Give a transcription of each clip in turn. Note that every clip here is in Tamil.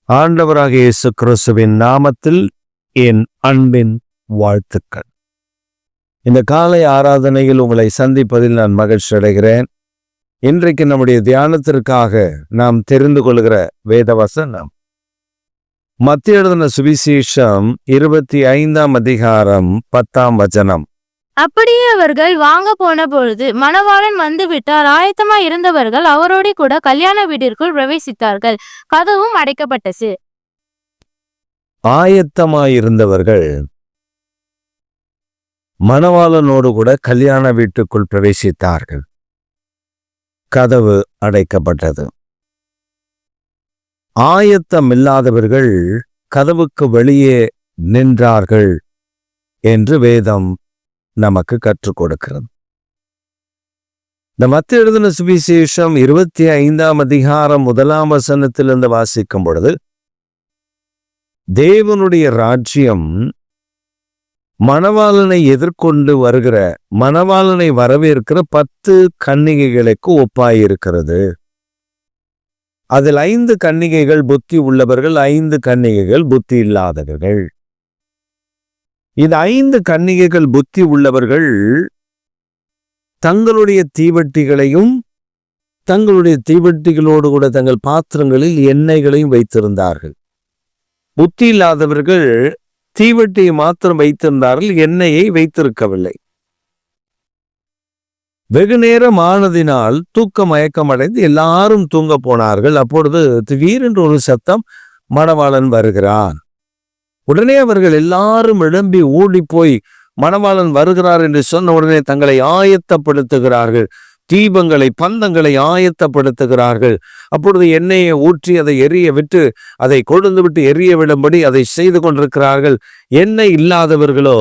ஆண்டவராகிய இயேசு கிறிஸ்துவின் நாமத்தில் என் அன்பின் வாழ்த்துக்கள். இந்த காலை ஆராதனையில் உங்களை சந்திப்பதில் நான் மகிழ்ச்சி அடைகிறேன். இன்றைக்கு நம்முடைய தியானத்திற்காக நாம் தெரிந்து கொள்கிற வேதவசனம் மத்தேயு எழுதின சுவிசேஷம் 25ஆம் அதிகாரம் 10ஆம் வசனம். அப்படியே அவர்கள் வாங்க போன பொழுது மணவாளன் வந்து விட்டார். ஆயத்தமாய் இருந்தவர்கள் அவரோடு கூட கல்யாண வீட்டிற்குள் பிரவேசித்தார்கள். கதவும் அடைக்கப்பட்டது. ஆயத்தமாயிருந்தவர்கள் மணவாளனோடு கூட கல்யாண வீட்டுக்குள் பிரவேசித்தார்கள். கதவு அடைக்கப்பட்டது. ஆயத்தமில்லாதவர்கள் கதவுக்கு வெளியே நின்றார்கள் என்று வேதம் நமக்கு கற்றுக் கொடுக்கிறது. இந்த மத்தேயு எழுதின சுவிசேஷம் 25ஆம் அதிகாரம் 1ஆம் வசனத்திலிருந்து வாசிக்கும் பொழுது, தேவனுடைய ராஜ்யம் மணவாளனை எதிர்கொண்டு வருகிற, மணவாளனை வரவேற்கிற 10 கன்னிகைகளுக்கு ஒப்பாயிருக்கிறது. அதில் 5 கன்னிகைகள் புத்தி உள்ளவர்கள், 5 கன்னிகைகள் புத்தி இல்லாதவர்கள். இந்த 5 கன்னிகைகள் புத்தி உள்ளவர்கள் தங்களுடைய தீவட்டிகளையும் தங்களுடைய தீவட்டிகளோடு கூட தங்கள் பாத்திரங்களில் எண்ணெய்களையும் வைத்திருந்தார்கள். புத்தி இல்லாதவர்கள் தீவட்டியை மாத்திரம் வைத்திருந்தார்கள், எண்ணெயை வைத்திருக்கவில்லை. வெகு நேரம் ஆனதினால் தூக்க மயக்கம் அடைந்து எல்லாரும் தூங்க போனார்கள். அப்பொழுது திடீரென்று ஒரு சத்தம், மணவாளன் வருகிறான். உடனே அவர்கள் எல்லாரும் எழும்பி ஓடி போய் மணவாளன் வருகிறார் என்று சொன்ன உடனே தங்களை ஆயத்தப்படுத்துகிறார்கள். தீபங்களை, பந்தங்களை ஆயத்தப்படுத்துகிறார்கள். அப்பொழுது எண்ணெயை ஊற்றி அதை எரிய விட்டு, அதை கொழுந்து விட்டு எரிய விடும்படி அதை செய்து கொண்டிருக்கிறார்கள். எண்ணெய் இல்லாதவர்களோ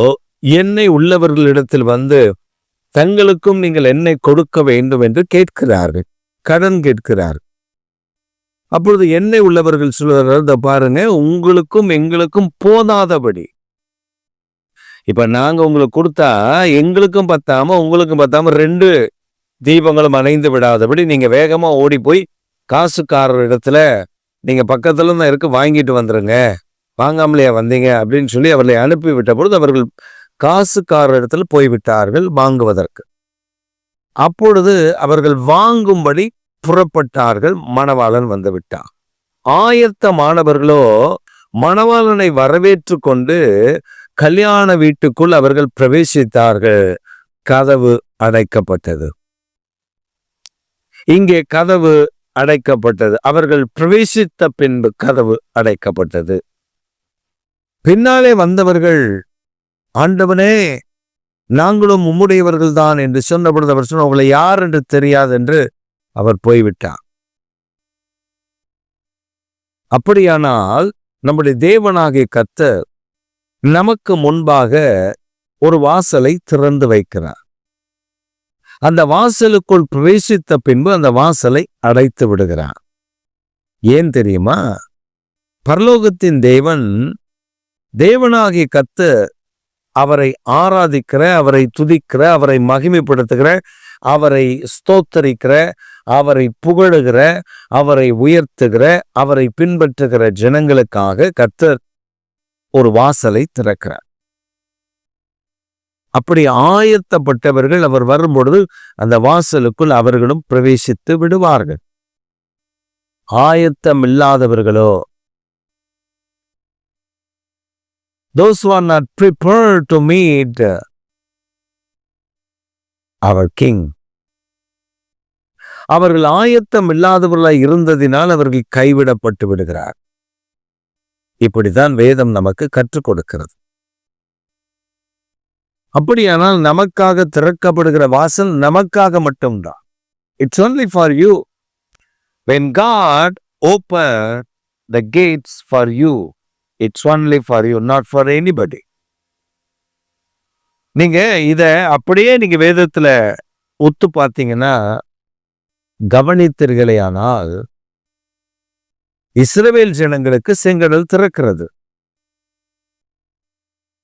எண்ணெய் உள்ளவர்களிடத்தில் வந்து தங்களுக்கும் நீங்கள் எண்ணெய் கொடுக்க வேண்டும் என்று கேட்கிறார்கள், கடன் கேட்கிறார்கள். அப்பொழுது எண்ணெய் உள்ளவர்கள் சொல்லுறாரு, பாருங்க, உங்களுக்கும் எங்களுக்கும் போதாதபடி, இப்ப நாங்க உங்களுக்கு கொடுத்தா எங்களுக்கும் பத்தாம உங்களுக்கும் பத்தாம 2 தீபங்களும் அணைந்து விடாதபடி நீங்க வேகமா ஓடி போய் காசுக்காரர் இடத்துல, நீங்க பக்கத்துல தான் இருக்கு, வாங்கிட்டு வந்துருங்க, வாங்காமலையா வந்தீங்க அப்படின்னு சொல்லி அவர்களை அனுப்பி விட்ட பொழுது அவர்கள் காசுக்காரர் இடத்துல போய்விட்டார்கள் வாங்குவதற்கு. அப்பொழுது அவர்கள் வாங்கும்படி புறப்பட்டார்கள். மணவாளன் வந்து விட்டார். ஆயத்தமானவர்களோ மணவாளனை வரவேற்று கொண்டு கல்யாண வீட்டுக்குள் அவர்கள் பிரவேசித்தார்கள். கதவு அடைக்கப்பட்டது. இங்கே கதவு அடைக்கப்பட்டது. அவர்கள் பிரவேசித்த பின்பு கதவு அடைக்கப்பட்டது. பின்னாலே வந்தவர்கள், ஆண்டவனே, நாங்களும் உம்முடையவர்கள் தான் என்று சொன்ன பொழுது அவர் சொன்ன, உங்களை யார் என்று தெரியாது என்று அவர் போய்விட்டார். அப்படியானால் நம்முடைய தேவனாகிய கர்த்தர் நமக்கு முன்பாக ஒரு வாசலை திறந்து வைக்கிறார். அந்த வாசலுக்குள் பிரவேசித்த பின்பு அந்த வாசலை அடைத்து விடுகிறார். ஏன் தெரியுமா? பரலோகத்தின் தேவனாகிய கர்த்தர் அவரை ஆராதிக்கிற, அவரை துதிக்கிற, அவரை மகிமைப்படுத்துகிற, அவரை ஸ்தோத்தரிக்கிற, அவரை புகழுகிற, அவரை உயர்த்துகிற, அவரை பின்பற்றுகிற ஜனங்களுக்காக கர்த்தர் ஒரு வாசலை திறக்கிறார். அப்படி ஆயத்தப்பட்டவர்கள் அவர் வரும்பொழுது அந்த வாசலுக்குள் அவர்களும் பிரவேசித்து விடுவார்கள். ஆயத்தம் இல்லாதவர்களோ, those who are not prepared to meet our king, அவர்கள் ஆயத்தம் இல்லாதவர்களாய் இருந்ததினால் அவர்கள் கைவிடப்பட்டு விடுகிறார். இப்படித்தான் வேதம் நமக்கு கற்றுக் கொடுக்கிறது. அப்படியானால் நமக்காக திறக்கப்படுகிற வாசல் நமக்காக மட்டும்தான். It's only for you. When God opened the gates for you, it's only for you, not for anybody. நீங்க இத அப்படியே நீங்க வேதத்துல ஒத்து பார்த்தீங்கன்னா, கவனித்தீர்களேயானால், இஸ்ரவேல் ஜனங்களுக்கு செங்கடல் திறக்கிறது.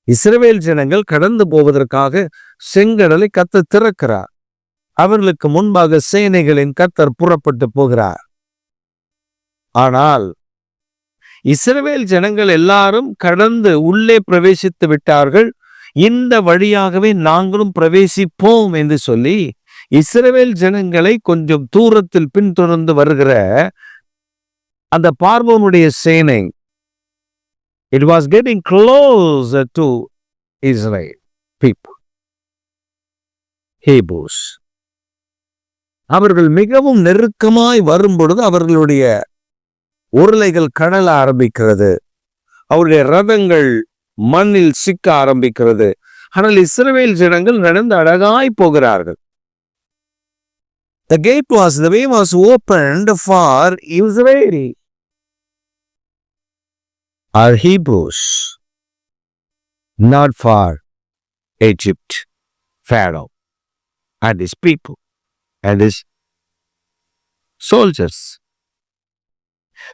இஸ்ரவேல் ஜனங்கள் கடந்து போவதற்காக செங்கடலை கர்த்தர் திறக்கிறார். அவர்களுக்கு முன்பாக சேனைகளின் கர்த்தர் புறப்பட்டு போகிறார். ஆனால் இஸ்ரவேல் ஜனங்கள் எல்லாரும் கடந்து உள்ளே பிரவேசித்து விட்டார்கள். இந்த வழியாகவே நாங்களும் பிரவேசிப்போம் என்று சொல்லி இஸ்ரவேல் ஜனங்களை கொஞ்சம் தூரத்தில் பின்தொடர்ந்து வருகிற அந்த பார்வோனுடைய சேனை, it was getting closer to Israel people, Hebrews. அவர்கள் மிகவும் நெருக்கமாய் வரும்பொழுது அவர்களுடைய உருளைகள் கடல ஆரம்பிக்கிறது, அவருடைய ரதங்கள் மண்ணில் சிக்க ஆரம்பிக்கிறது. ஆனால் இஸ்ரவேல் ஜனங்கள் நடந்து அழகாய் போகிறார்கள். The way was opened for Israel. Are Hebrews, not for Egypt, Pharaoh and his people and his soldiers.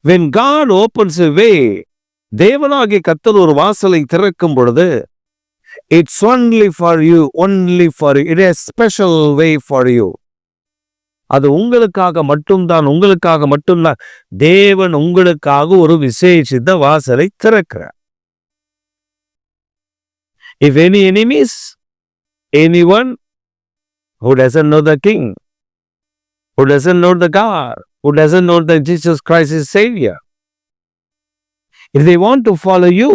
When God opens a way, தேவனாகிய கர்த்தர் ஒரு வாசலை திறக்கும் பொழுது, it's only for you, it is a special way for you. அது உங்களுக்காக மட்டும்தான். தேவன் உங்களுக்காக ஒரு விசேஷித்த வாசலை திறக்கிறார். If any enemies, anyone who doesn't know the King, who doesn't know the God, who doesn't know that Jesus Christ is Savior, if they want to follow you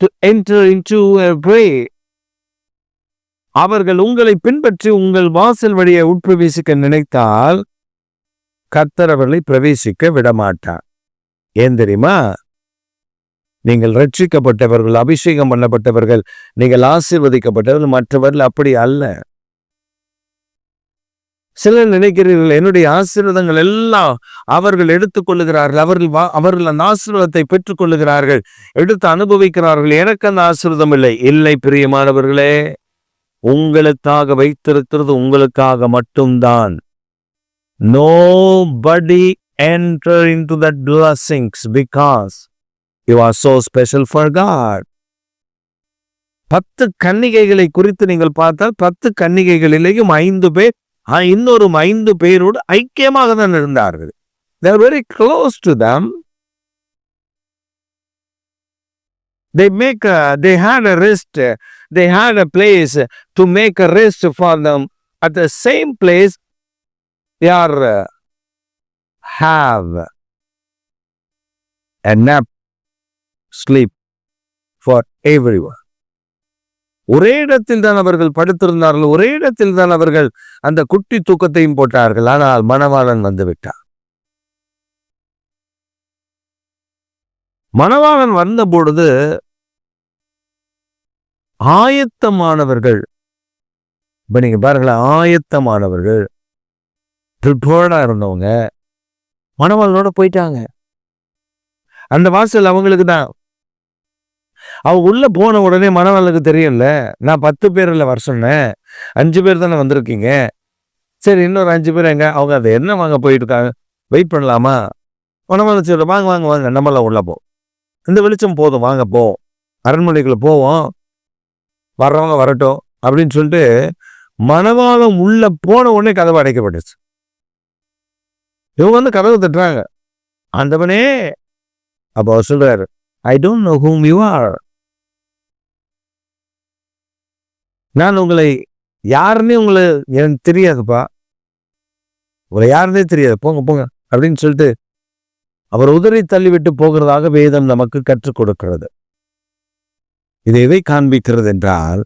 to enter into a way, அவர்கள் உங்களை பின்பற்றி உங்கள் வாசல் வழியை உட்பிரவேசிக்க நினைத்தால் கர்த்தர் அவர்களை பிரவேசிக்க விடமாட்டார். ஏன் தெரியுமா? நீங்கள் ரட்சிக்கப்பட்டவர்கள், அபிஷேகம் பண்ணப்பட்டவர்கள், நீங்கள் ஆசீர்வதிக்கப்பட்டவர்கள். மற்றவர்கள் அப்படி அல்ல. சிலர் நினைக்கிறீர்கள் என்னுடைய ஆசீர்வாதங்கள் எல்லாம் அவர்கள் எடுத்துக்கொள்ளுகிறார்கள், அவர்கள் அந்த ஆசீர்வாதத்தை பெற்றுக் கொள்ளுகிறார்கள், எடுத்து அனுபவிக்கிறார்கள், எனக்கு அந்த ஆசீர்வாதம் இல்லை. பிரியமானவர்களே, உங்களுக்காக வைத்திருக்கிறது உங்களுக்காக மட்டும்தான். Nobody enter into that blessings because you are so special for God. 10 கன்னிகைகளை குறித்து நீங்கள் பார்த்தால் 10 கன்னிகைகளிலேயும் 5 பேர் இன்னொரு 5 பேரோடு ஐக்கியமாக தான் இருந்தார்கள். They are very close to them. They had a rest. They had a place to make a rest for them. At the same place, they have a nap, sleep for everyone. ஒரே இடத்தில் தான் அவர்கள் படுத்திருந்தார்கள், ஒரே இடத்தில் தான் அவர்கள் அந்த குட்டி தூக்கத்தையும் போட்டார்கள். ஆனால் மணவாளன் வந்து விட்டார். மணவாளன் வந்த பொழுது ஆயத்தமானவர்கள், இப்ப நீங்க பாருங்களேன், ஆயத்தமானவர்கள் ப்ரிப்பேர்டா இருந்தவங்க மணவாளனோட போயிட்டாங்க. அந்த வாசல் அவங்களுக்கு தான். அவங்க உள்ள போன உடனே மணவாளனுக்கு தெரியல, நான் 10 பேர் இல்லை வர சொன்னேன், 5 பேர் தானே வந்திருக்கீங்க, சரி இன்னொரு 5 பேர் எங்க, அவங்க அதை என்ன வாங்க போயிட்டு இருக்காங்க, வெயிட் பண்ணலாமா? மணவாளன் சொல்ல வாங்க நம்மளாம் உள்ள போ, இந்த வெளிச்சம் போதும், வாங்க போ, அரண்மனைக்குள்ள போவோம், வர்றவங்க வரட்டும் அப்படின்னு சொல்லிட்டு மணவாளம் உள்ள போன உடனே கதவு அடைக்கப்பட்டுச்சு. இவங்க வந்து கதவு தட்டுறாங்க, ஆண்டவனே. அப்ப அவர் சொல்றாரு, I don't know whom you are. நான் உங்களை யாருன்னே எனக்கு தெரியாதுப்பா, உங்களை யாருன்னே தெரியாது, போங்க அப்படின்னு சொல்லிட்டு அவர் உதறி தள்ளிவிட்டு போகிறதாக வேதம் நமக்கு கற்றுக் கொடுக்கிறது. இது எதை காண்பிக்கிறது என்றால்,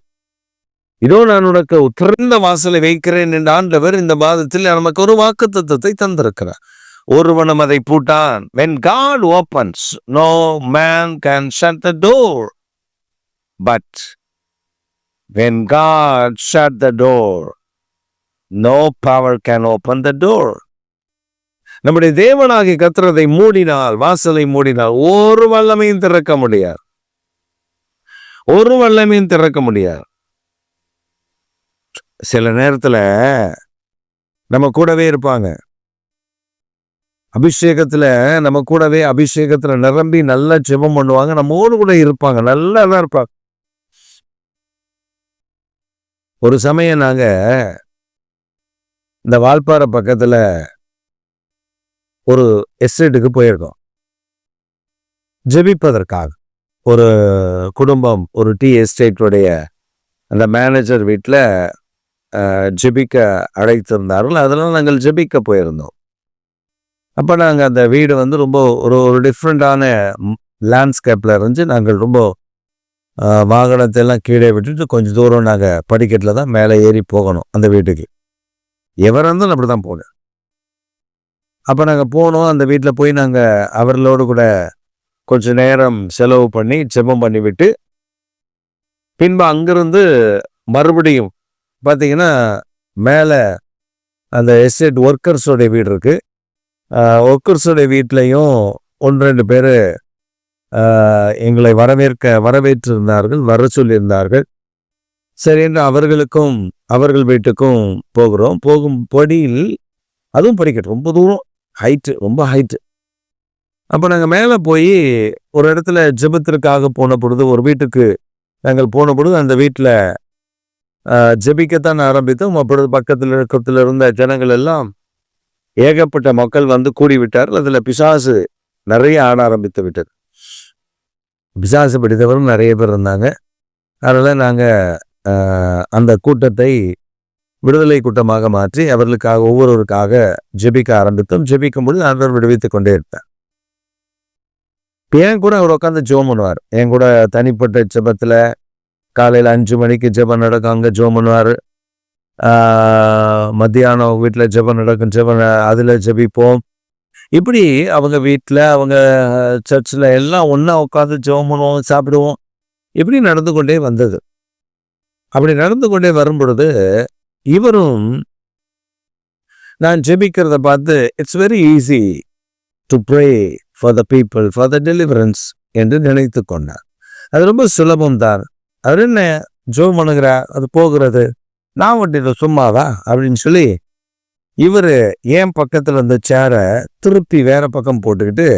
இதோ நான் உனக்கு திறந்த வாசலை வைக்கிறேன் என்ற ஆண்டவர் இந்த மாதத்தில் நமக்கு ஒரு வாக்குத்தத்தத்தை தந்திருக்கிறார். ஒருவனும் அதை Bhutan. When God opens, no man can shut the door. But when God shut the door, no power can open the door. நம்முடைய தேவனாகிய கர்த்தர் அதை மூடினால், வாசலை மூடினால், ஒரு வல்லமையும் திறக்க முடியாது. சில நேரத்துல நம்ம கூடவே இருப்பாங்க, அபிஷேகத்துல நம்ம கூடவே, அபிஷேகத்துல நிரம்பி நல்லா ஜெபம் பண்ணுவாங்க, நம்மோடு கூட இருப்பாங்க, நல்லா தான் இருப்பாங்க. ஒரு சமயம் நாங்க இந்த வால்பாறை பக்கத்துல ஒரு எஸ்டேட்டுக்கு போயிருக்கோம். ஜெபிப்பதற்காக ஒரு குடும்பம் ஒரு டீ எஸ்டேட்டுடைய அந்த மேனேஜர் வீட்டில் ஜெபிக்க அழைத்திருந்தார்கள். அதெல்லாம் நாங்கள் ஜெபிக்க போயிருந்தோம். அப்போ நாங்கள் அந்த வீடு வந்து ரொம்ப ஒரு ஒரு டிஃப்ரெண்டான லேண்ட்ஸ்கேப்பில் இருந்துச்சு. நாங்கள் ரொம்ப வாகனத்தை எல்லாம் கீழே விட்டுட்டு கொஞ்சம் தூரம் நாங்கள் படிக்கட்டில் தான் மேலே ஏறி போகணும் அந்த வீட்டுக்கு. எவராக இருந்தாலும் அப்படி தான் போகணும். அப்போ நாங்கள் போனோம். அந்த வீட்டில் போய் நாங்கள் அவர்களோடு கூட கொஞ்சம் நேரம் செலவு பண்ணி ஜெபம் பண்ணிவிட்டு பின்பு அங்கிருந்து மறுபடியும் பார்த்தீங்கன்னா மேலே அந்த எஸ்டேட் ஒர்க்கர்ஸோடைய வீடு இருக்குது. ஒர்க்கர்ஸோடைய வீட்லேயும் 1-2 பேர் எங்களை வரவேற்றிருந்தார்கள், வர சொல்லியிருந்தார்கள். சரி என்று அவர்கள் வீட்டுக்கும் போகிறோம். போகும் படியில் அதுவும் படிக்கட்டு ரொம்ப தூரம், ரொம்ப ஹைட்டு. அப்போ நாங்கள் மேலே போய் ஒரு இடத்துல ஜெபத்திற்காக போன பொழுது ஒரு வீட்டுக்கு நாங்கள் போன பொழுது அந்த வீட்டில் ஜெபிக்கத்தான் ஆரம்பித்தோம். அப்பொழுது பக்கத்தில் இருந்த ஜனங்கள் எல்லாம் ஏகப்பட்ட மக்கள் வந்து கூடிவிட்டார்கள். அதில் பிசாசு நிறைய ஆட ஆரம்பித்து விட்டது. பிசாசு பிடித்தவரும் நிறைய பேர் இருந்தாங்க. அதனால் நாங்கள் அந்த கூட்டத்தை விடுதலை கூட்டமாக மாற்றி அவர்களுக்காக ஒவ்வொருவருக்காக ஜெபிக்க ஆரம்பித்தோம். ஜெபிக்கும் பொழுது ஆண்டவர் விடுவித்து கொண்டே இருப்பார். என் கூட அவர் உட்காந்து ஜெபம் பண்ணுவார். என் கூட தனிப்பட்ட ஜெபத்தில் காலையில் 5 மணிக்கு ஜெபம் நடக்கும், அங்கே ஜெபம் பண்ணுவார். மத்தியானம் வீட்டில் ஜெபம் நடக்கும், அதில் ஜெபிப்போம். இப்படி அவங்க வீட்டில் அவங்க சர்ச்சில் எல்லாம் ஒன்றா உட்காந்து ஜெபம் பண்ணுவோம், சாப்பிடுவோம். இப்படி நடந்து கொண்டே வந்தது. அப்படி நடந்து கொண்டே வரும் பொழுது இவரும் நான் ஜெபிக்கிறத பார்த்து it's very easy to pray for the people for the deliverance என்று நினைத்து கொண்டார். அது ரொம்ப சுலபம் தான். அது என்ன ஜெபம் பண்ணுகிற அது போகிறது, நான் வண்டியில் சும்மாவா அப்படின்னு சொல்லி இவர் என் பக்கத்தில் இருந்த சேரை திருப்பி வேற பக்கம் போட்டுக்கிட்டு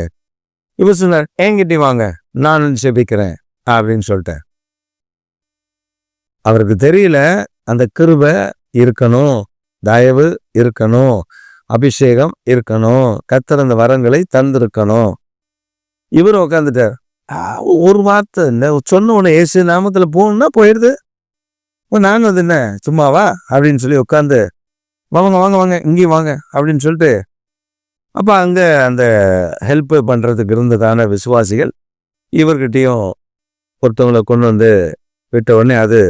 இவர் சொன்னார், என்கிட்ட வாங்க நான் ஜெபிக்கிறேன் அப்படின்னு சொல்லிட்டேன். அவருக்கு தெரியல அந்த கிருபை இருக்கணும், தயவு இருக்கணும், அபிஷேகம் இருக்கணும், கர்த்தர் அந்த வரங்களை தந்திருக்கணும். இவர் உட்காந்துட்டார். ஒரு வார்த்தை இல்லை சொன்ன உடனே இயேசு நாமத்தில் போகணும்னா போயிடுது. நானும் அது என்ன சும்மாவா அப்படின்னு சொல்லி உட்காந்து வாங்க வாங்க வாங்க இங்கேயும் வாங்க அப்படின்னு சொல்லிட்டு அப்போ அங்கே அந்த ஹெல்ப் பண்ணுறதுக்கு இருந்ததான விசுவாசிகள் இவர்கிட்டையும் ஒருத்தவங்களை கொண்டு வந்து விட்ட உடனே அது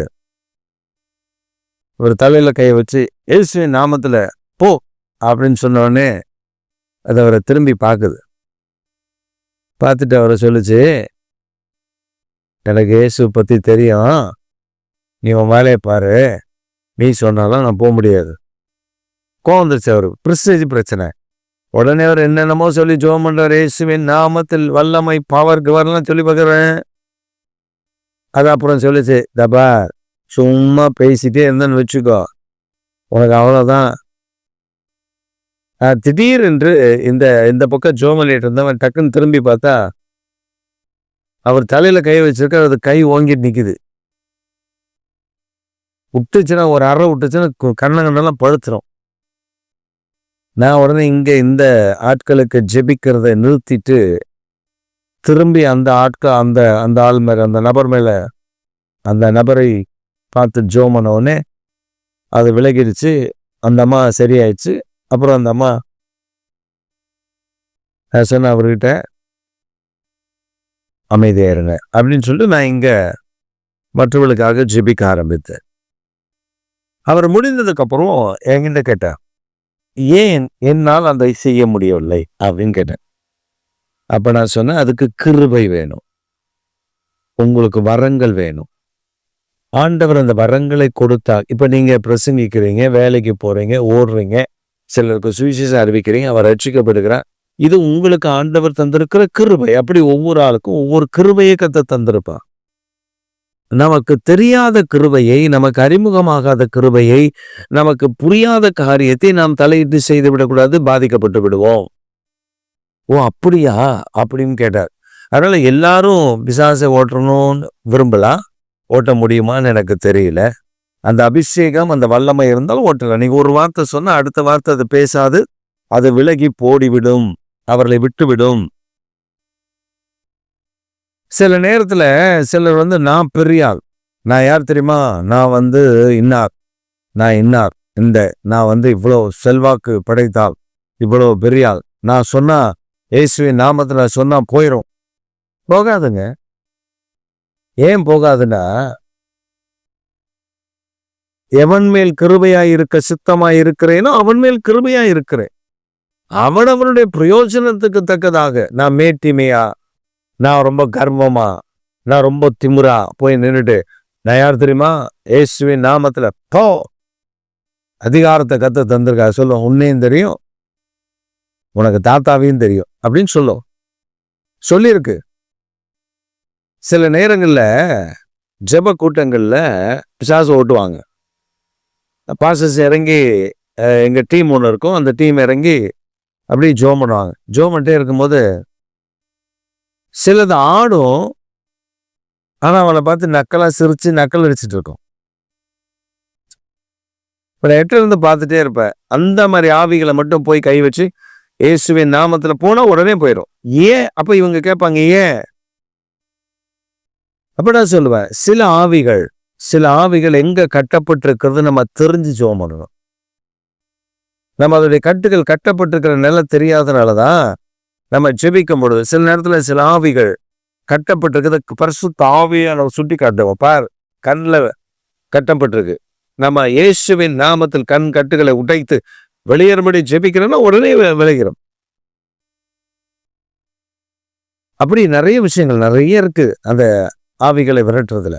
ஒரு தலையில் கையை வச்சு இயேசுவின் நாமத்தில் போ அப்படின்னு சொன்ன உடனே அது அவரை திரும்பி பார்க்குது. பார்த்துட்டு அவரை சொல்லிச்சு, எனக்கு இயேசு பற்றி தெரியும், நீ உன் வேலையை பாரு, நீ சொன்னாலும் நான் போக முடியாது. கோவம் வந்துருச்சு அவருக்கு, ப்ரெஸ்டேஜ் பிரச்சனை. உடனே அவர் என்னென்னமோ சொல்லி ஜெபம் பண்றார், இயேசுவின் நாமத்தில் வல்லமை பவருக்கு வரலாம் சொல்லி பார்க்குறேன். அது அப்புறம் சொல்லிச்சு, தபா சும்மா பேசிட்டே இருந்தேன்னு வச்சுக்கோ, உனக்கு அவ்வளோதான். திடீரென்று இந்த பக்கம் ஜெபம் பண்ணிட்டு இருந்தவன் டக்குன்னு திரும்பி பார்த்தா அவர் தலையில கை வச்சிருக்க, அது கை ஓங்கிட்டு நிக்குது. விட்டுச்சுன்னா ஒரு அறை விட்டுச்சுன்னா கண்ணெல்லாம் பழுத்துரும். நான் உடனே இந்த ஆட்களுக்கு ஜெபிக்கிறத நிறுத்திட்டு திரும்பி அந்த ஆள் மேல அந்த நபர் மேல அந்த நபரை பார்த்து ஜெபம் பண்ண உடனே அது விலகிடுச்சு. அந்த அம்மா சரியாயிடுச்சு. அப்புறம் அந்த அம்மா சொன்ன அவர்கிட்ட அமைதியா இருங்க அப்படின்னு சொல்லிட்டு நான் இங்க மற்றவர்களுக்காக ஜெபிக்க ஆரம்பித்தேன். அவர் முடிந்ததுக்கு அப்புறம் என்கிட்ட கேட்டார், ஏன் என்னால் அதை செய்ய முடியவில்லை அப்படின்னு கேட்டேன். அப்ப நான் சொன்னேன், அதுக்கு கிருபை வேணும், உங்களுக்கு வரங்கள் வேணும். ஆண்டவர் அந்த வரங்களை கொடுத்தா, இப்ப நீங்க பிரசங்கிக்கிறீங்க, வேலைக்கு போறீங்க, ஓடுறீங்க, சிலருக்கு சுவிசேஷம் அறிவிக்கிறீங்க, அவர் ரட்சிக்கப்படுகிறார். இது உங்களுக்கு ஆண்டவர் தந்திருக்கிற கிருபை. அப்படி ஒவ்வொரு ஆளுக்கும் ஒவ்வொரு கிருபையை கர்த்தர் தந்திருப்பார். நமக்கு தெரியாத கிருபையை, நமக்கு அறிமுகமாகாத கிருபையை, நமக்கு புரியாத காரியத்தை நாம் தலையிட்டு செய்து விடக்கூடாது, பாதிக்கப்பட்டு விடுவோம். ஓ அப்படியா அப்படின்னு கேட்டார். அதனால எல்லாரும் பிசாசை ஓட்டணும்னு விரும்பலாம், ஓட்ட முடியுமான்னு எனக்கு தெரியல. அந்த அபிஷேகம் அந்த வல்லமை இருந்தாலும் ஓட்டலாம். நீங்க ஒரு வார்த்தை சொன்னா அடுத்த வார்த்தை அது பேசாது, அது விலகி போடிவிடும், அவர்களை விட்டுவிடும். சில நேரத்துல சிலர் நான் பெரிய ஆள், நான் யார் தெரியுமா, நான் இன்னார், நான் இன்னார், நான் இவ்வளோ செல்வாக்கு படைத்தாள், இவ்வளோ பெரிய ஆள், நான் சொன்னா இயேசுவின் நாமத்துல சொன்னா போயிடும். போகாதுங்க. ஏன் போகாதுன்னா, எவன் மேல் கிருபையாய் இருக்க சித்தமாய் இருக்கிறேனோ அவன் மேல் கிருபையாய் இருக்கிறேன். அவனவனுடைய பிரயோஜனத்துக்கு தக்கதாக நான் மேட்டிமையா, நான் ரொம்ப கர்வமா, நான் ரொம்ப திமிரா போய் நின்றுட்டு நான் யார் தெரியுமா, இயேசுவின் நாமத்துல போ, அதிகாரத்தை கத்த தந்திருக்கா சொல்லும், உன்னையும் தெரியும் உனக்கு தாத்தாவையும் தெரியும் அப்படின்னு சொல்லியிருக்கு. சில நேரங்கள்ல ஜெப கூட்டங்கள்ல பிசாசு ஓட்டுவாங்க. பாஸ்டர்ஸ் இறங்கி எங்க டீம் ஒன்று இருக்கும், அந்த டீம் இறங்கி அப்படியே ஜோம் பண்ணுவாங்க. ஜோம் பண்ணிட்டே இருக்கும்போது சிலது ஆடும், ஆனா அவளை பார்த்து நக்கலா சிரிச்சு நக்கல் அடிச்சுட்டு இருக்கும். எட்ட இருந்து பார்த்துட்டே இருப்பேன். அந்த மாதிரி ஆவிகளை மட்டும் போய் கை வச்சு இயேசுவின் நாமத்துல போனா உடனே போயிடும். ஏன்? அப்ப இவங்க கேட்பாங்க ஏன்? அப்ப நான் சொல்லுவேன், சில ஆவிகள் எங்க கட்டப்பட்டிருக்கிறது நம்ம தெரிஞ்சு ஜெபம் பண்ணணும். நம்ம அதோடைய கட்டுகள் கட்டப்பட்டிருக்கிற நிலை தெரியாதனாலதான் நம்ம ஜெபிக்கும் பொழுது சில நேரத்துல சில ஆவிகள் கட்டப்பட்டிருக்கிறது பரிசுத்த ஆவியை நம்ம சுட்டி காட்டுவோம். பார், கண்ணில் கட்டப்பட்டிருக்கு, நம்ம இயேசுவின் நாமத்தில் கண் கட்டுகளை உடைத்து வெளியேறும்படி ஜெபிக்கிறோம்னா உடனே விளைகிறோம். அப்படி நிறைய விஷயங்கள் நிறைய இருக்கு அந்த ஆவிகளை விரட்டுறதுல.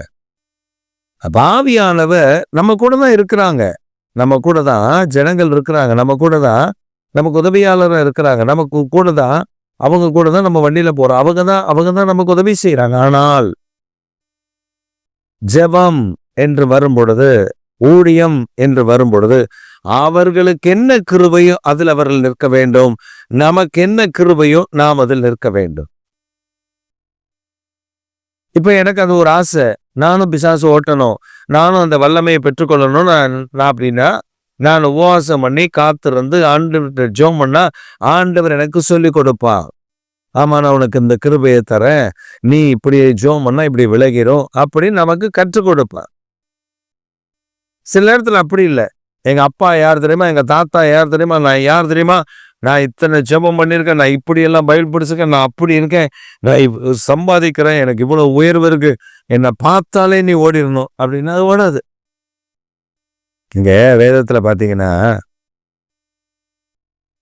அப்ப ஆவியானவர் நம்ம கூட தான் இருக்கிறாங்க, நம்ம கூட தான் ஜனங்கள் இருக்கிறாங்க, நம்ம கூட தான் நமக்கு உதவியாளராக இருக்கிறாங்க, நமக்கு கூட தான், அவங்க கூட தான் நம்ம வண்டியில போறோம், அவங்க தான் நமக்கு உதவி செய்யறாங்க. ஆனால் ஜெபம் என்று வரும் பொழுது, ஊழியம் என்று வரும் பொழுது, அவர்களுக்கு என்ன கிருபையோ அதில் அவர்கள் நிற்க வேண்டும், நமக்கு என்ன கிருபையோ நாம் அதில் நிற்க வேண்டும். இப்ப எனக்கு அது ஒரு ஆசை, நானும் பிசாசு ஓட்டணும், நானும் அந்த வல்லமையை பெற்றுக்கொள்ளணும். நான் அப்படின்னா நான் உபவாசம் பண்ணி காத்திருந்து ஆண்டவர் ஜெபம் பண்ணா ஆண்டவர் எனக்கு சொல்லி கொடுப்பா. ஆமா, நான் உனக்கு இந்த கிருபையை தரேன், நீ இப்படி ஜெபம் பண்ணா இப்படி விலகிறோம் அப்படின்னு நமக்கு கற்றுக் கொடுப்பான். சில நேரத்துல அப்படி இல்லை. எங்க அப்பா யார் தெரியுமா, எங்க தாத்தா யார் தெரியுமா, நான் யார் தெரியுமா, நான் இத்தனை ஜெபம் பண்ணியிருக்கேன், நான் இப்படி எல்லாம் பைபிள் படிச்சிருக்கேன், நான் அப்படி இருக்கேன், நான் சம்பாதிக்கிறேன், எனக்கு இவ்வளவு உயர்வு இருக்கு, என்னை பார்த்தாலே நீ ஓடிடணும் அப்படின்னா அது ஓடாது. இங்க வேதத்துல பாத்தீங்கன்னா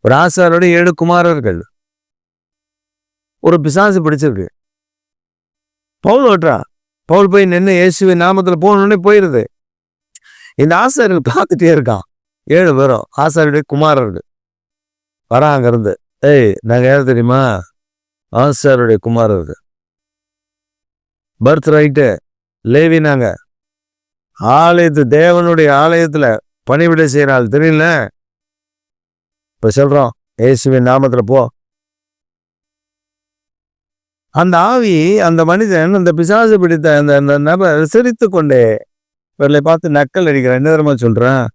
ஒரு ஆசாரோட 7 குமாரர்கள், ஒரு பிசாசு பிடிச்சிருக்கு. பவுல் ஓட்டுறா, பவுல் போய் நின்று இயேசுவின் நாமத்துல போகணுன்னே போயிருது. இந்த ஆசாரியர்கள் பார்த்துட்டே இருக்கான். 7 பேரும் ஆசாரியுடைய குமாரர்கள் வராங்க இருந்து, நாங்க யார் தெரியுமா, ஆசாருடைய குமாரர்கள், பர்த் ரைட்டு லேவி, நாங்க தேவனுடைய ஆலயத்துல பணிவிட செய்யறாள் தெரியல, இப்ப சொல்றோம் இயேசுவின் நாமத்துல போ. அந்த ஆவி, அந்த மனிதன், அந்த பிசாசு பிடித்த அந்த நபர் சிரித்து கொண்டே இவர்களை பார்த்து நக்கல் அடிக்கிறான். என்ன தெரியுமா சொல்றான்,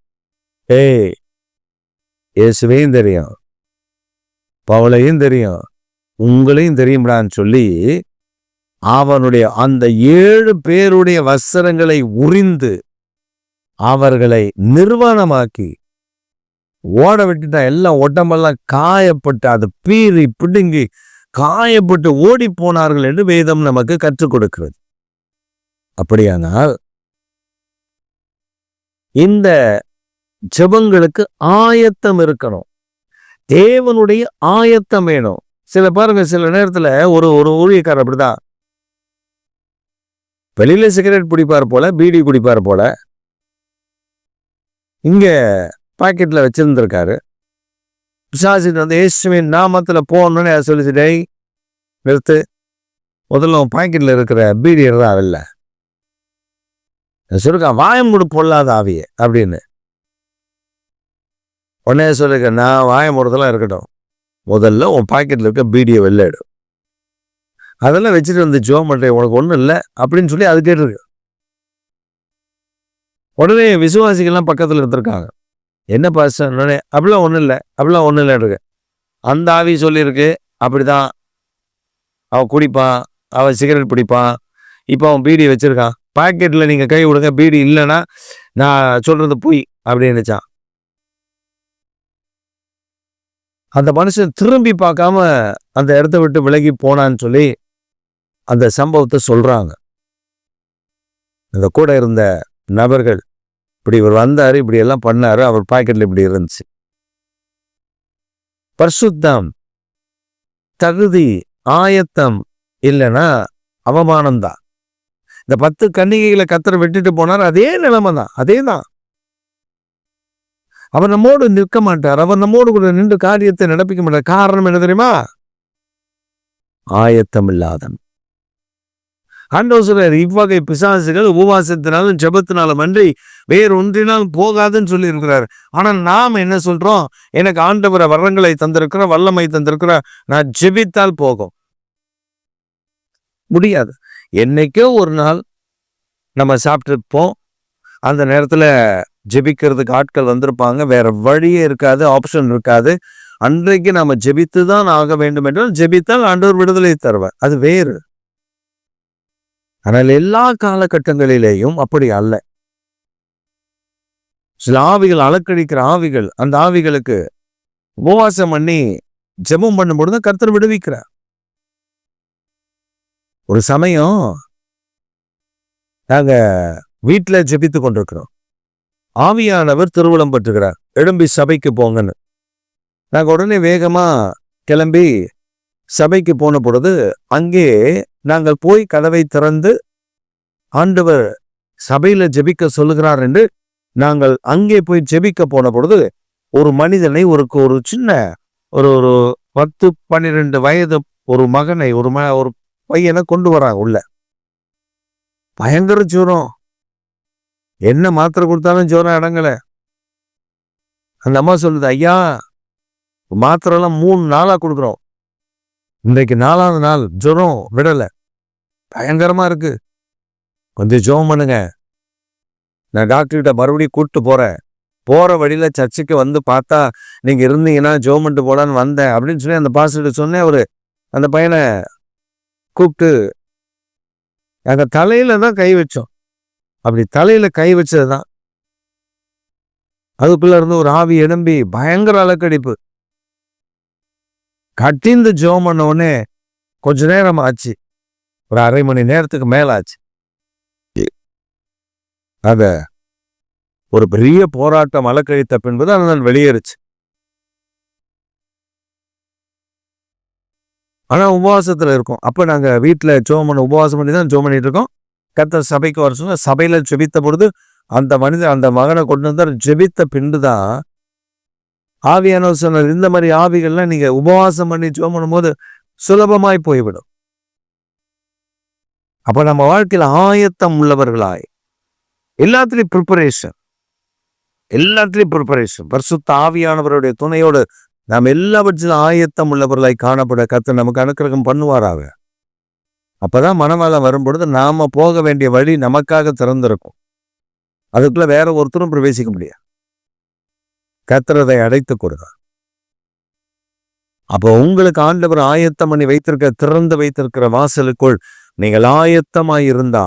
இயேசுவையும் தெரியும், பவுலையும் தெரியும், உங்களையும் தெரியும்டான்னு சொல்லி அவனுடைய அந்த 7 பேருடைய வஸ்திரங்களை உரிந்து அவர்களை நிர்வாணமாக்கி ஓட விட்டுட்டா. எல்லாம் உடம்பெல்லாம் காயப்பட்டு, அது பீறி பிடுங்கி காயப்பட்டு ஓடி போனார்கள் என்று வேதம் நமக்கு கற்றுக் கொடுக்கிறது. அப்படியானால் இந்த ஜெபங்களுக்கு ஆயத்தம் இருக்கணும், தேவனுடைய ஆயத்தம் வேணும். பாருங்க, சில நேரத்துல ஒரு ஊழியக்காரர் அப்படிதான், வெளியில சிகரெட் குடிப்பார் போல, பீடி குடிப்பார் போல, இங்க பாக்கெட்ல வச்சிருந்திருக்காரு. பிசாசு இயேசுவின் நாமத்துல போகணும்னு சொல்லிச்சு, நிறுத்து, முதல்ல பாக்கெட்ல இருக்கிற பீடி தான் இல்ல சொல்லிருக்கான், வாயம் மூடு பொல்லாத ஆவியே அப்படின்னு. உடனே சொல்லிருக்க, நான் வாயம் மூடுறதெல்லாம் இருக்கட்டும், முதல்ல உன் பாக்கெட்ல இருக்க பீடியை வெளில எடு, அதெல்லாம் வச்சுட்டு ஜெபம் பண்றேன், உனக்கு ஒன்றும் இல்லை அப்படின்னு சொல்லி அது கேட்டிருக்கு. உடனே விசுவாசிகள்லாம் பக்கத்துல இருந்திருக்காங்க, என்ன பாஸ்டர், அப்படிலாம் ஒன்றும் இல்லை, அப்படிலாம் ஒன்றும் இல்லை இருக்கு. அந்த ஆவி சொல்லியிருக்கு, அப்படிதான் அவன் குடிப்பான், அவன் சிகரெட் பிடிப்பான். இப்போ அவன் பீடி வச்சிருக்கான். பாக்கெட்ல நீங்க கை விடுங்க, பீடி இல்லைன்னா நான் சொல்றது பொய் அப்படின்னுச்சான். அந்த மனுஷன் திரும்பி பார்க்காம அந்த இடத்த விட்டு விலகி போனான்னு சொல்லி அந்த சம்பவத்தை சொல்றாங்க. அந்த கூட இருந்த நபர்கள், இப்படி இவர் வந்தாரு, இப்படி எல்லாம் பண்ணாரு, அவர் பாக்கெட்ல இப்படி இருந்துச்சு. பரிசுத்தம், தகுதி, ஆயத்தம் இல்லைன்னா அவமானம்தான். இந்த 10 கன்னிகைகளை கர்த்தர் விட்டுட்டு போனார், அதே நிலைமை தான், அதே தான். அவர் நம்மோடு நிற்க மாட்டார், அவர் நம்மோடு கூட நின்று காரியத்தை நடப்பிக்க மாட்டார். காரணம் என்ன தெரியுமா? ஆயத்தம் இல்லாதன். ஆண்டவர் சொல்றார், இவ்வகை பிசாசுகள் உபவாசத்தினாலும் ஜெபத்தினாலும் அன்றி வேறு ஒன்றினாலும் போகாதுன்னு சொல்லி இருக்கிறார். ஆனா நாம் என்ன சொல்றோம்? எனக்கு ஆண்டவரை வரங்களை தந்திருக்கிற, வல்லமை தந்திருக்கிற, நான் ஜெபித்தால் போகும். முடியாது. என்னைக்கோ ஒரு நாள் நம்ம சாப்பிட்டுருப்போம், அந்த நேரத்துல ஜெபிக்கிறதுக்கு ஆட்கள் வந்திருப்பாங்க, வேற வழியே இருக்காது, ஆப்ஷன் இருக்காது. அன்றைக்கு நாம ஜெபித்து தான் ஆக வேண்டும் என்றால் ஜெபித்தால் ஆண்டவர் விடுதலை தருவார், அது வேறு. ஆனால் எல்லா காலகட்டங்களிலேயும் அப்படி அல்ல. சில ஆவிகள், அலக்கடிக்கிற ஆவிகள், அந்த ஆவிகளுக்கு உபவாசம் பண்ணி ஜெபம் பண்ணும்பொழுது கர்த்தர் விடுவிக்கிறார். ஒரு சமயம் நாங்க வீட்டுல ஜெபித்து கொண்டிருக்கிறோம். ஆவியானவர் திருவுளம் பற்றுகிறார், எழும்பி சபைக்கு போங்கன்னு. நாங்க உடனே வேகமா கிளம்பி சபைக்கு போன பொழுது அங்கே நாங்கள் போய் கதவை திறந்து ஆண்டவர் சபையில ஜெபிக்க சொல்லுகிறார் என்று நாங்கள் அங்கே போய் ஜெபிக்க போன பொழுது ஒரு மனிதனை, ஒரு சின்ன ஒரு 10-12 வயது ஒரு மகனை, ஒரு பையனை கொண்டு வராங்க உள்ள. பயங்கர ஜுரம், என்ன மாத்திரை கொடுத்தாலும் ஜுரம் அடங்கல. அந்த அம்மா சொல்லுது, ஐயா மாத்திரை எல்லாம் 3 நாளா கொடுக்குறோம், இன்றைக்கு 4ஆவது நாள் ஜுரம் விடல, பயங்கரமா இருக்கு, கொஞ்சம் ஜெபம் பண்ணுங்க, நான் டாக்டர்கிட்ட மறுபடியும் கூப்பிட்டு போறேன், போற வழியில சர்ச்சுக்கு வந்து பார்த்தா நீங்க இருந்தீங்கன்னா ஜெபம் பண்ணிட்டு போலான்னு வந்தேன் அப்படின்னு சொல்லி அந்த பாஸ்டர்கிட்ட சொன்னேன். அவரு அந்த பையனை கூப்பிட்டு எங்க தலையில தான் கை வச்சோம். அப்படி தலையில கை வச்சதுதான் அதுக்குள்ள இருந்து ஒரு ஆவி எழும்பி பயங்கர அலக்கடிப்பு. கட்டிந்து ஜெபம் பண்ண உடனே கொஞ்ச நேரம் ஆச்சு, ஒரு 1/2 மணி நேரத்துக்கு மேல ஆச்சு. அத ஒரு பெரிய போராட்டம் அலக்கழித்த பின்பு அதனால் வெளியேறுச்சு. ஆனா உபவாசத்துல இருக்கும். அப்ப நாங்க வீட்டுல ஜெபம் பண்ண, உபவாசம் பண்ணி தான் ஜெபம் பண்ணிட்டு இருக்கோம். கர்த்தர் சபைக்கு வர சொன்னா சபையில ஜெபித்த பொழுது அந்த மனிதன் அந்த மகனை கொண்டு வந்தார். ஜெபித்த பின்புதான் ஆவியானவர் சொன்னார், இந்த மாதிரி ஆவிகள்லாம் நீங்க உபவாசம் பண்ணி ஜெபம் பண்ணும்போது சுலபமாய் போய்விடும். அப்ப நம்ம வாழ்க்கையில ஆயத்தம் உள்ளவர்களாய், எல்லாத்திலையும் ப்ரிப்பரேஷன் பரிசுத்த ஆவியானவருடைய துணையோடு நாம் எல்லாவற்றிலும் ஆயத்தம் உள்ளவர்களாய் காணப்பட கர்த்தர் நமக்கு அனுக்கிரகம் பண்ணுவாராக. அப்பதான் மனவாளம் வரும்பொழுது நாம போக வேண்டிய வழி நமக்காக திறந்திருக்கும். அதுக்குள்ள வேற ஒருத்தரும் பிரவேசிக்க முடியாது. கர்த்தர் அதை அடைத்து கொடுங்க. அப்போ உங்களுக்கு ஆண்டவர் ஆயத்தம் பண்ணி திறந்து வைத்திருக்கிற வாசலுக்குள் நீங்கள் ஆயத்தமாய் இருந்தா,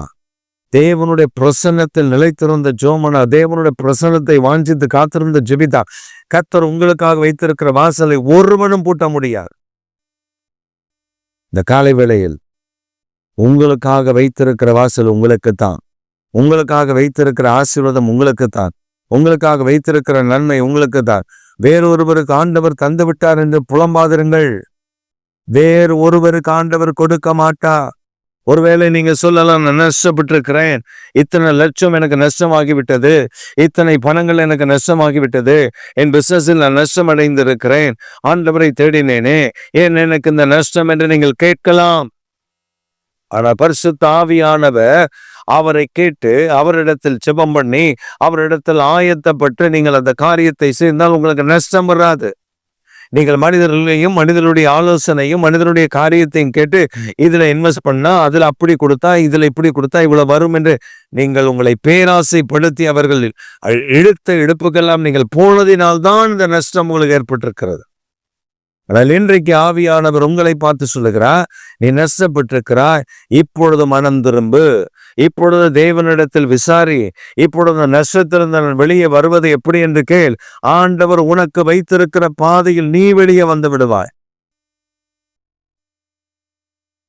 தேவனுடைய பிரசன்னத்தில் நிலைத்திருந்த ஜோமனா, தேவனுடைய பிரசன்னத்தை வாஞ்சித்து காத்திருந்த ஜெபிதா, கர்த்தர் உங்களுக்காக வைத்திருக்கிற வாசலை ஒருவனும் பூட்ட முடியாது. இந்த காலை வேளையில் உங்களுக்காக வைத்திருக்கிற வாசல் உங்களுக்குத்தான், உங்களுக்காக வைத்திருக்கிற ஆசீர்வாதம் உங்களுக்குத்தான், உங்களுக்காக வைத்திருக்கிற நன்மை உங்களுக்குத்தான். வேறொருவருக்கு ஆண்டவர் தந்து விட்டார் என்று புலம்பாதிருங்கள். வேறு ஒருவருக்கு ஆண்டவர் கொடுக்க மாட்டா. ஒருவேளை நீங்க சொல்லலாம், நான் நஷ்டப்பட்டிருக்கிறேன், இத்தனை லட்சம் எனக்கு நஷ்டமாகிவிட்டது, இத்தனை பணங்கள் எனக்கு நஷ்டமாகிவிட்டது, என் பிசினஸில் நான் நஷ்டம் அடைந்திருக்கிறேன், ஆண்டவரை தேடினேனே, ஏன் எனக்கு இந்த நஷ்டம் என்று நீங்கள் கேட்கலாம். ஆனால் பரிசுத்த ஆவியானவர் அவரை கேட்டு அவரிடத்தில் ஜெபம் பண்ணி அவரிடத்தில் ஆயத்தப்பட்டு நீங்கள் அந்த காரியத்தை செய்தால் உங்களுக்கு நஷ்டம் வராது. நீங்கள் மனிதர்களையும் மனிதனுடைய ஆலோசனையும் மனிதனுடைய காரியத்தையும் கேட்டு இதுல இன்வெஸ்ட் பண்ணா அதுல அப்படி கொடுத்தா இதுல இப்படி கொடுத்தா இவ்வளவு வரும் என்று நீங்கள் உங்களை பேராசைப்படுத்தி அவர்கள் இழுத்த இழுப்புக்கெல்லாம் நீங்கள் போனதினால்தான் இந்த நஷ்டம் உங்களுக்கு ஏற்பட்டிருக்கிறது. ஆனால் இன்றைக்கு ஆவியானவர் உங்களை பார்த்து சொல்லுகிறார், நீ நஷ்டப்பட்டிருக்கிறாய், இப்பொழுது மனம் திரும்பு, இப்பொழுது தேவனிடத்தில் விசாரி, இப்பொழுது நஷ்டத்திலிருந்து நான் வெளியே வருவது எப்படி என்று கேள். ஆண்டவர் உனக்கு வைத்திருக்கிற பாதையில் நீ வெளியே வந்து விடுவாய்.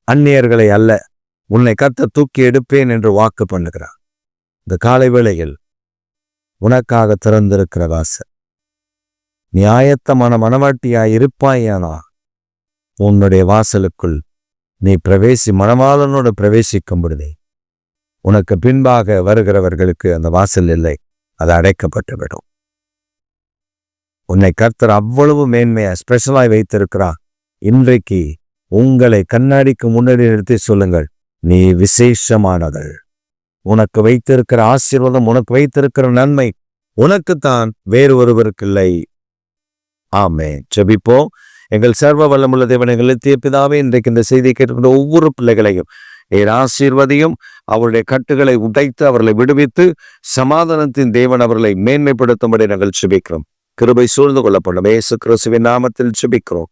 அந்நியர்களை அல்ல, உன்னை கர்த்தர் தூக்கி எடுப்பேன் என்று வாக்கு பண்ணுகிறார். இந்த காலை வேளையில் உனக்காக திறந்திருக்கிற வாசல். நீ ஆயத்தமான மனவாட்டியாய் இருப்பாயானா உன்னுடைய வாசலுக்குள் நீ மணவாளனோடு பிரவேசிக்கும் பொழுதே உனக்கு பின்பாக வருகிறவர்களுக்கு அந்த வாசல் இல்லை, அது அடைக்கப்பட்டுவிடும். உன்னை கர்த்தர் அவ்வளவு மேன்மையா ஸ்பெஷலாய் வைத்திருக்கிறார். இன்றைக்கு உங்களை கண்ணாடிக்கு முன்னாடி நிறுத்தி சொல்லுங்கள், நீ விசேஷமானவள். உனக்கு வைத்திருக்கிற ஆசீர்வாதம், உனக்கு வைத்திருக்கிற நன்மை உனக்குத்தான், வேறு ஒருவருக்கில்லை. ஆமென். ஜெபிப்போம். எங்கள் சர்வ வல்லமுள்ள தேவனே, எங்கள் நித்திய பிதாவே, இன்றைக்கு இந்த செய்தியை கேட்டுக்கொண்ட ஒவ்வொரு பிள்ளைகளையும் நீர் ஆசீர்வதியும். அவருடைய கட்டுகளை உடைத்து அவர்களை விடுவித்து சமாதானத்தின் தேவன் அவர்களை மேன்மைப்படுத்தும்படி நாங்கள் ஜெபிக்கிறோம். கிருபை சூழ்ந்து கொள்ளப்படும் இயேசு கிறிஸ்துவின் நாமத்தில் ஜெபிக்கிறோம்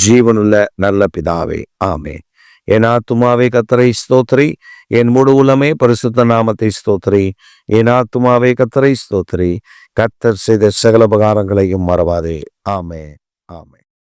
ஜீவனுள்ள நல்ல பிதாவே. ஆமென். என் ஆத்துமாவே கர்த்தரை ஸ்தோத்திரி, என் முழு உலமே பரிசுத்த நாமத்தை ஸ்தோத்திரி. என் ஆத்துமாவே கர்த்தரை ஸ்தோத்திரி, கர்த்தர் செய்த சகல உபகாரங்களையும் மறவாதே. ஆமென். ஆமென்.